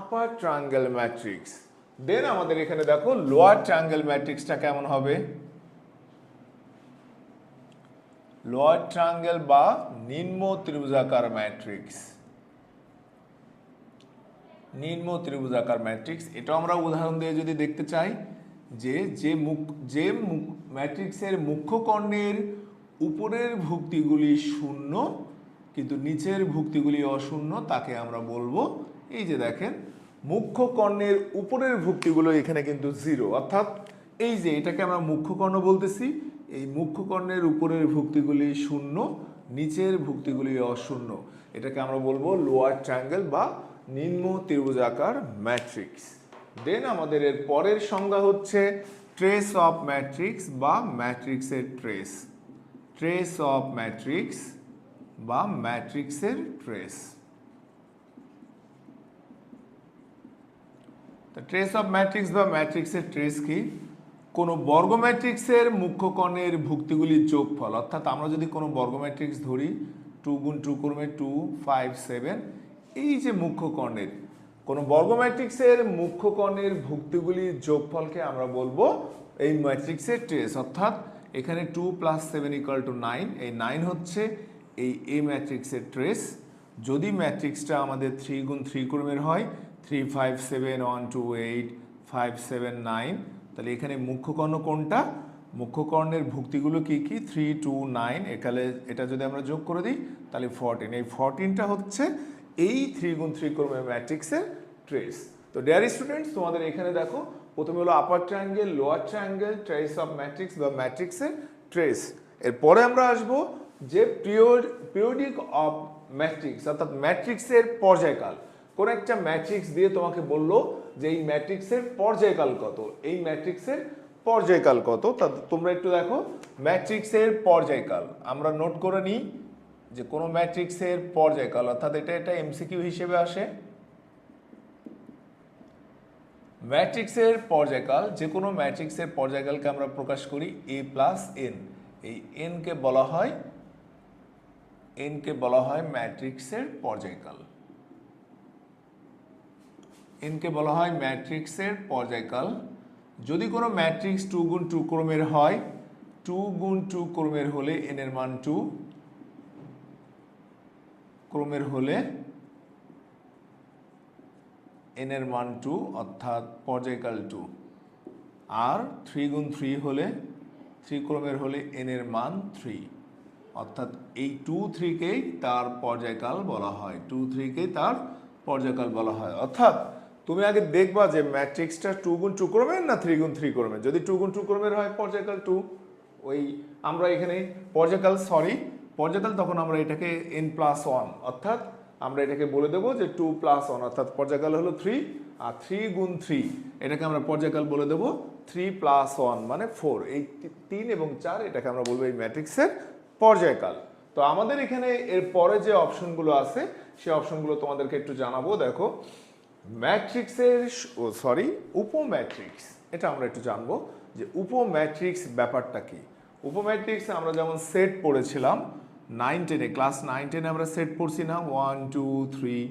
আপার ট্রায়াঙ্গেল ম্যাট্রিক্স। দেন আমাদের এখানে দেখো লোয়ার ট্রায়াঙ্গেল ম্যাট্রিক্সটা কেমন হবে, লোয়ার ট্রায়াঙ্গেল বা নিম্ন ত্রিভুজাকার ম্যাট্রিক্স, নিম্ন ত্রিভুজাকার ম্যাট্রিক্স। এটা আমরা উদাহরণ দিয়ে যদি দেখতে চাই যে ম্যাট্রিক্সের মুখ্য কর্ণের উপরের ভুক্তিগুলি শূন্য কিন্তু নিচের ভুক্তিগুলি অশূন্য, তাকে আমরা বলবো, এই যে দেখেন মুখ্য কর্ণের উপরের ভুক্তিগুলো এখানে কিন্তু 0, অর্থাৎ এই যে এটাকে আমরা মুখ্য কর্ণ বলতেছি, এই মুখ্য কর্ণের উপরের ভুক্তিগুলি শূন্য, নিচের ভুক্তিগুলি অশূন্য, এটাকে আমরা বলবো লোয়ার ট্রায়াঙ্গেল বা নিম্ন ত্রিভুজাকার ম্যাট্রিক্স। দেন আমাদের এর পরের সংজ্ঞা হচ্ছে ট্রেস অফ ম্যাট্রিক্স বা ম্যাট্রিক্সের ট্রেস, ট্রেস অফ ম্যাট্রিক্স বা ম্যাট্রিক্সের ট্রেস। ট্রেস অফ ম্যাট্রিক্স বা ম্যাট্রিক্সের ট্রেস কি, কোনো বর্গ ম্যাট্রিক্সের মুখ্য কর্ণের ভুক্তিগুলির যোগফল, অর্থাৎ আমরা যদি কোনো বর্গ ম্যাট্রিক্স ধরি 2 × 2 করবে 2 5 7, এই যে মুখ্য কর্ণের কোনো বর্গ ম্যাট্রিক্সের মুখ্য কর্ণের ভুক্তিগুলির যোগফলকে আমরা বলবো এই ম্যাট্রিক্সের ট্রেস, অর্থাৎ এখানে 2 + 7 = 9, এই 9 হচ্ছে এই ম্যাট্রিক্সের ট্রেস। যদি ম্যাট্রিক্সটা আমাদের 3 × 3 ক্রমের হয়, 3 5 7 1 2 8 5 7 9, তাহলে এখানে মুখ্য কর্ণ কোনটা? মুখ্য কর্ণের ভুক্তিগুলো কি কি? 3 2 9, এখানে এটা যদি আমরা যোগ করে দিই তাহলে 14, এই 14টা হচ্ছে এই 3 × 3 ক্রমের ম্যাট্রিক্সের ট্রেস। তো ডিয়ার স্টুডেন্টস, তোমাদের এখানে দেখো প্রথমে হলো upper triangle, lower triangle, trace of matrix বা ম্যাট্রিক্সের ট্রেস। এরপরে আমরা আসবো যে পিরিয়ডিক অফ ম্যাট্রিক্স, অর্থাৎ ম্যাট্রিক্সের পর্যায়কাল। কোন একটা ম্যাট্রিক্স দিয়ে তোমাকে বললো যে এই ম্যাট্রিক্সের পর্যায়কাল কত, এই ম্যাট্রিক্সের পর্যায়কাল কত। তা তোমরা একটু দেখো ম্যাট্রিক্সের পর্যায়কাল আমরা নোট করে নিই যে কোনো ম্যাট্রিক্সের পর্যায়কাল, অর্থাৎ এটা এমসিকিউ হিসেবে আসে। ম্যাট্রিক্সের পর্যায়কাল, যে কোনো ম্যাট্রিক্সের পর্যায়কালকে আমরা প্রকাশ করি a + n। এই n কে বলা হয় ম্যাট্রিক্সের পর্যায়কাল। n কে বলা হয় ম্যাট্রিক্সের পর্যায়কাল। যদি কোনো ম্যাট্রিক্স 2 × 2 ক্রমের হয়, 2 × 2 ক্রমের হলে n এর মান 2 ক্রমের হলে n এর মান 2, অর্থাৎ পর্যায়কাল 2। আর 3 × 3 হলে, 3 ক্রমের হলে n এর মান 3, অর্থাৎ এই 2 3কেই তার পর্যায়কাল বলা হয়, 2 3কেই তার পর্যায়কাল বলা হয়। অর্থাৎ তুমি আগে দেখবা যে ম্যাট্রিক্সটা 2 × 2 ক্রমের না 3 × 3 ক্রমের। যদি 2 × 2 ক্রমের হয় পর্যায়কাল 2, ওই আমরা এখানে পর্যায়কাল তখন আমরা এটাকে n+1, অর্থাৎ আমরা এটাকে বলে দেবো যে 2 + 1, অর্থাৎ পর্যায়কাল হলো 3, আর 3 × 3 এটাকে আমরা পর্যায়কাল বলে দেবো 3 + 1 মানে 4। এই 3 এবং 4 এটাকে আমরা বলবো এই ম্যাট্রিক্সের পর্যায়কাল। তো আমাদের এখানে এর পরে যে অপশনগুলো আছে সেই অপশনগুলো তোমাদেরকে একটু জানাবো। দেখো ম্যাট্রিক্সের উপম্যাট্রিক্স, এটা আমরা একটু জানবো যে উপম্যাট্রিক্স ব্যাপারটা কি। উপম্যাট্রিক্স আমরা যেমন সেট পড়েছিলাম 9 10-এ, ক্লাস 9 10-এ আমরা সেট পড়ছি না, 1 2 3।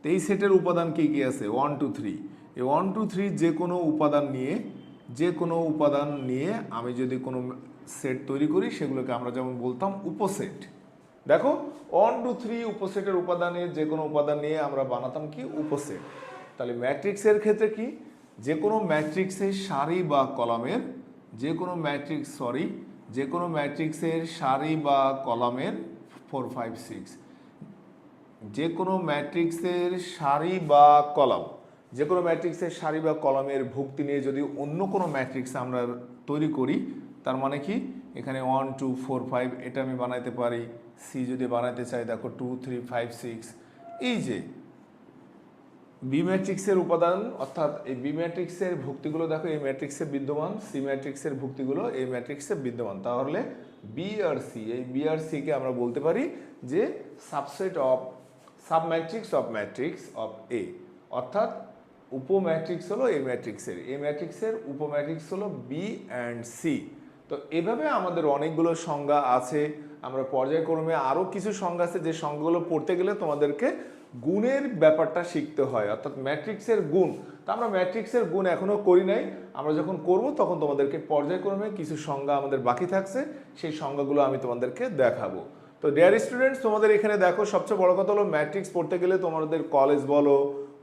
তো এই সেটের উপাদান কি কি আছে? 1 2 3। এই 1 2 3 যে কোনো উপাদান নিয়ে আমি যদি কোনো সেট তৈরি করি সেগুলোকে আমরা যেমন বলতাম উপসেট। দেখো 1 2 3 উপসেটের উপাদানের যে কোনো উপাদান নিয়ে আমরা বানাতাম কি? উপসেট। তাহলে ম্যাট্রিক্সের ক্ষেত্রে কি? যে কোনো ম্যাট্রিক্সের সারি বা কলামের, যে কোনো ম্যাট্রিক্সের সারি বা কলামের 4 5 6, যে কোনো ম্যাট্রিক্সের সারি বা কলামের ভুক্তি নিয়ে যদি অন্য কোনো ম্যাট্রিক্স আমরা তৈরি করি, তার মানে কি এখানে 1 2 4 5 এটা আমি বানাইতে পারি। সি যদি বানাইতে চাই দেখো 2 3 5 6। এই যে বি ম্যাট্রিক্সের উপাদান, অর্থাৎ এই বি ম্যাট্রিক্সের ভুক্তিগুলো দেখো এই ম্যাট্রিক্সে বিদ্যমান, সি ম্যাট্রিক্সের ভুক্তিগুলো এই ম্যাট্রিক্সে বিদ্যমান। তাহলে বি আর সি, এই বি আর সি কে আমরা বলতে পারি যে সাবম্যাট্রিক্স অফ এ, অর্থাৎ উপম্যাট্রিক্স হলো এই ম্যাট্রিক্সের উপম্যাট্রিক্স হলো বি অ্যান্ড সি। তো এভাবে আমাদের অনেকগুলো সংজ্ঞা আছে। আমরা পর্যায়ক্রমে আরও কিছু সংজ্ঞা আছে যে সংজ্ঞাগুলো পড়তে গেলে তোমাদেরকে গুণের ব্যাপারটা শিখতে হয়, অর্থাৎ ম্যাট্রিক্সের গুণ। তা আমরা ম্যাট্রিক্সের গুণ এখনও করি নাই, আমরা যখন করব তখন তোমাদেরকে পর্যায়ক্রমে কিছু সংজ্ঞা আমাদের বাকি থাকছে, সেই সংজ্ঞাগুলো আমি তোমাদেরকে দেখাবো। তো ডিয়ার স্টুডেন্টস, তোমাদের এখানে দেখো সবচেয়ে বড় কথা হলো ম্যাট্রিক্স পড়তে গেলে তোমাদের কলেজ বলো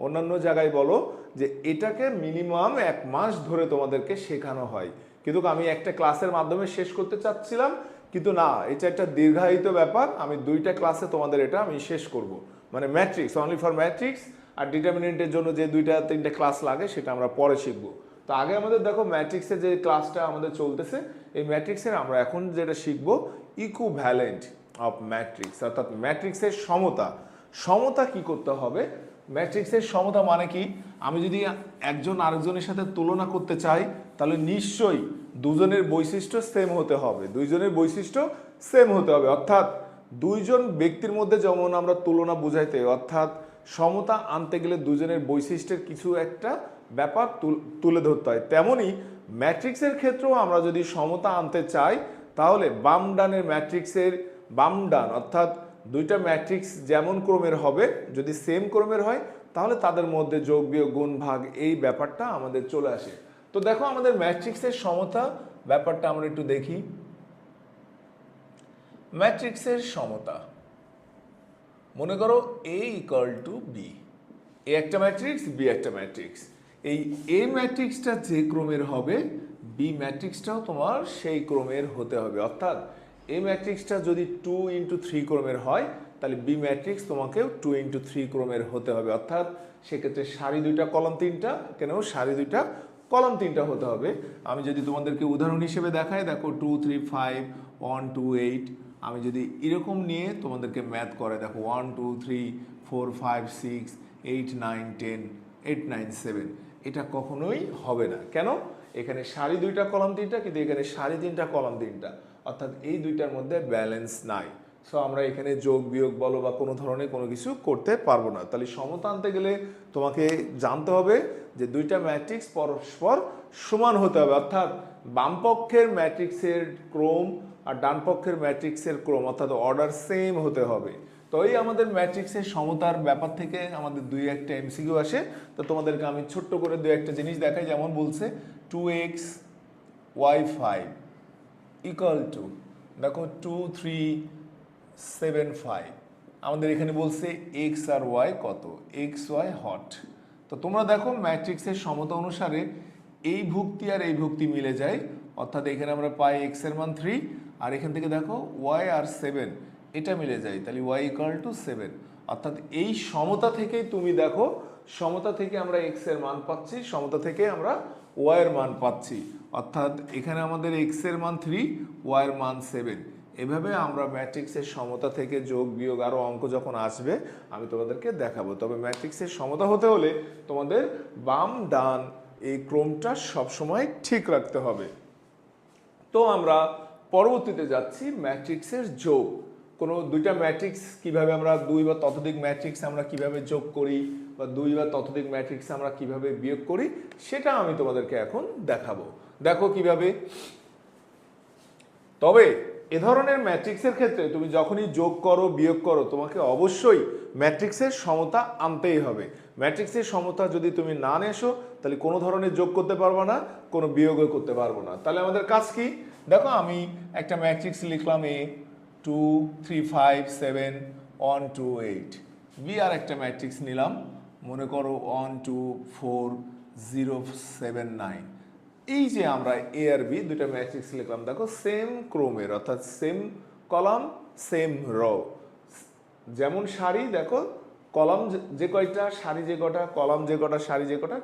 অন্যান্য জায়গায় বলো যে এটাকে মিনিমাম 1 মাস ধরে তোমাদেরকে শেখানো হয়। কিন্তু আমি একটা ক্লাসের মাধ্যমে শেষ করতে চাচ্ছিলাম, কিন্তু না, এটা একটা দীর্ঘায়িত ব্যাপার। আমি 2টা ক্লাসে তোমাদের এটা আমি শেষ করব, মানে ম্যাট্রিক্স, অনলি ফর ম্যাট্রিক্স, আর ডিটারমিনেন্টের জন্য যে 2টা 3টে ক্লাস লাগে সেটা আমরা পরে শিখব। তো আগে আমাদের দেখো ম্যাট্রিক্সের যে ক্লাসটা আমাদের চলতেছে, এই ম্যাট্রিক্সের আমরা এখন যেটা শিখব ইকুইভ্যালেন্ট অফ ম্যাট্রিক্স, অর্থাৎ ম্যাট্রিক্সের সমতা কি করতে হবে। ম্যাট্রিক্সের সমতা মানে কি? আমি যদি একজন আরেকজনের সাথে তুলনা করতে চাই তাহলে নিশ্চয়ই দুজনের বৈশিষ্ট্য সেম হতে হবে, অর্থাৎ দুইজন ব্যক্তির মধ্যে যেমন আমরা তুলনা বুঝাইতে, অর্থাৎ সমতা আনতে গেলে দুজনের বৈশিষ্ট্যের কিছু একটা ব্যাপার তুলে ধরতে হয়, তেমনি ম্যাট্রিক্সের ক্ষেত্রেও আমরা যদি সমতা আনতে চাই তাহলে বাম ডানের ম্যাট্রিক্সের বাম ডান, অর্থাৎ দুইটা ম্যাট্রিক্স যেমন ক্রমের হবে, যদি সেম ক্রমের হয় তাহলে তাদের মধ্যে যোগ বিয়োগ গুণ ভাগ এই ব্যাপারটা আমাদের চলে আসে। তো দেখো আমাদের ম্যাট্রিক্সের সমতা ব্যাপারটা আমরা একটু দেখি। ম্যাট্রিক্সের সমতা, মনে করো এ ইকুয়াল টু বি, এ একটা ম্যাট্রিক্স, বি একটা ম্যাট্রিক্স। এই এ ম্যাট্রিক্সটা যে ক্রমের হবে বি ম্যাট্রিক্সটাও তোমার সেই ক্রমের হতে হবে। অর্থাৎ এ ম্যাট্রিক্সটা যদি 2x3 ক্রমের হয় তাহলে বি ম্যাট্রিক্স তোমাকেও 2x3 ক্রমের হতে হবে। অর্থাৎ সেক্ষেত্রে সারি দুইটা কলাম তিনটা, কেন সারি দুইটা কলাম তিনটা হতে হবে। আমি যদি তোমাদেরকে উদাহরণ হিসেবে দেখাই, দেখো 2 3 5 1 2 8, আমি যদি এরকম নিয়ে তোমাদেরকে ম্যাথ করে দেখো 1 2 3 4 5 6 8 9 10 8 9 7, এটা কখনোই হবে না। কেন? এখানে সারি দুইটা কলাম তিনটা, কিন্তু এখানে সারি তিনটা কলাম তিনটা, অর্থাৎ এই দুইটার মধ্যে ব্যালেন্স নাই। সো আমরা এখানে যোগ বিয়োগ বলো বা কোনো ধরনের কোনো কিছু করতে পারবো না। তাহলে সমতা আনতে গেলে তোমাকে জানতে হবে যে দুইটা ম্যাট্রিক্স পরস্পর সমান হতে হবে। অর্থাৎ বাম পক্ষের ম্যাট্রিক্সের ক্রম আর ডান পক্ষের ম্যাট্রিক্সের ক্রম অর্থাৎ অর্ডার সেম হতে হবে। তো এই আমাদের ম্যাট্রিক্সের সমতার ব্যাপার থেকে আমাদের দুই একটা এমসিকিউ আসে। তো তোমাদেরকে আমি ছোট্ট করে দুই একটা জিনিস দেখাই। যেমন বলছে 2x y 5 ইকুয়াল টু, দেখো 2 3 7 5, আমাদের এখানে বলছে এক্স আর ওয়াই কত, এক্স ওয়াই হট। তো তোমরা দেখো ম্যাট্রিক্সের সমতা অনুসারে এই ভুক্তি আর এই ভুক্তি মিলে যায়, অর্থাৎ এখানে আমরা পাই এক্স এর মান 3, আর এখান থেকে দেখো ওয়াই আর 7 এটা মিলে যায়, তাহলে ওয়াই ইকুয়াল টু 7। অর্থাৎ এই সমতা থেকেই তুমি দেখো, সমতা থেকে আমরা এক্স এর মান পাচ্ছি, সমতা থেকে আমরা ওয়াই এর মান পাচ্ছি। অর্থাৎ এখানে আমাদের এক্স এর মান 3, ওয়াই এর মান 7। এভাবে আমরা ম্যাট্রিক্সের সমতা থেকে যোগ বিয়োগ আরও অঙ্ক যখন আসবে আমি তোমাদেরকে দেখাবো। তবে ম্যাট্রিক্সের সমতা হতে হলে তোমাদের বাম ডান এই ক্রমটা সবসময় ঠিক রাখতে হবে। তো আমরা পরবর্তীতে যাচ্ছি ম্যাট্রিক্সের যোগ। কোনো দুইটা ম্যাট্রিক্স কিভাবে আমরা দুই বা ততোধিক ম্যাট্রিক্স আমরা কিভাবে যোগ করি বা দুই বা ততোধিক ম্যাট্রিক্স আমরা কিভাবে বিয়োগ করি সেটা আমি তোমাদেরকে এখন দেখাবো। দেখো কিভাবে। তবে এ ধরনের ম্যাট্রিক্সের ক্ষেত্রে তুমি যখনই যোগ করো বিয়োগ করো তোমাকে অবশ্যই ম্যাট্রিক্সের সমতা আনতেই হবে। ম্যাট্রিক্সের সমতা যদি তুমি না এসো তাহলে কোনো ধরনের যোগ করতে পারবো না, কোনো বিয়োগও করতে পারবো না। তাহলে আমাদের কাজ কি? দেখো আমি একটা ম্যাট্রিক্স লিখলাম এ 2 3 5 7 1 2 8, বি আর একটা ম্যাট্রিক্স নিলাম, মনে করো 1 2 4 0 7 9। এই যে আমরা এ আর বি দুইটা ম্যাট্রিক্স লিখলাম, দেখো সেম ক্রমের, অর্থাৎ সেম কলাম সেম রো। যেমন সারি, দেখো কলাম যে কয়টা, সারি যে কটা, কলাম যে কটা, সারি যে কটা,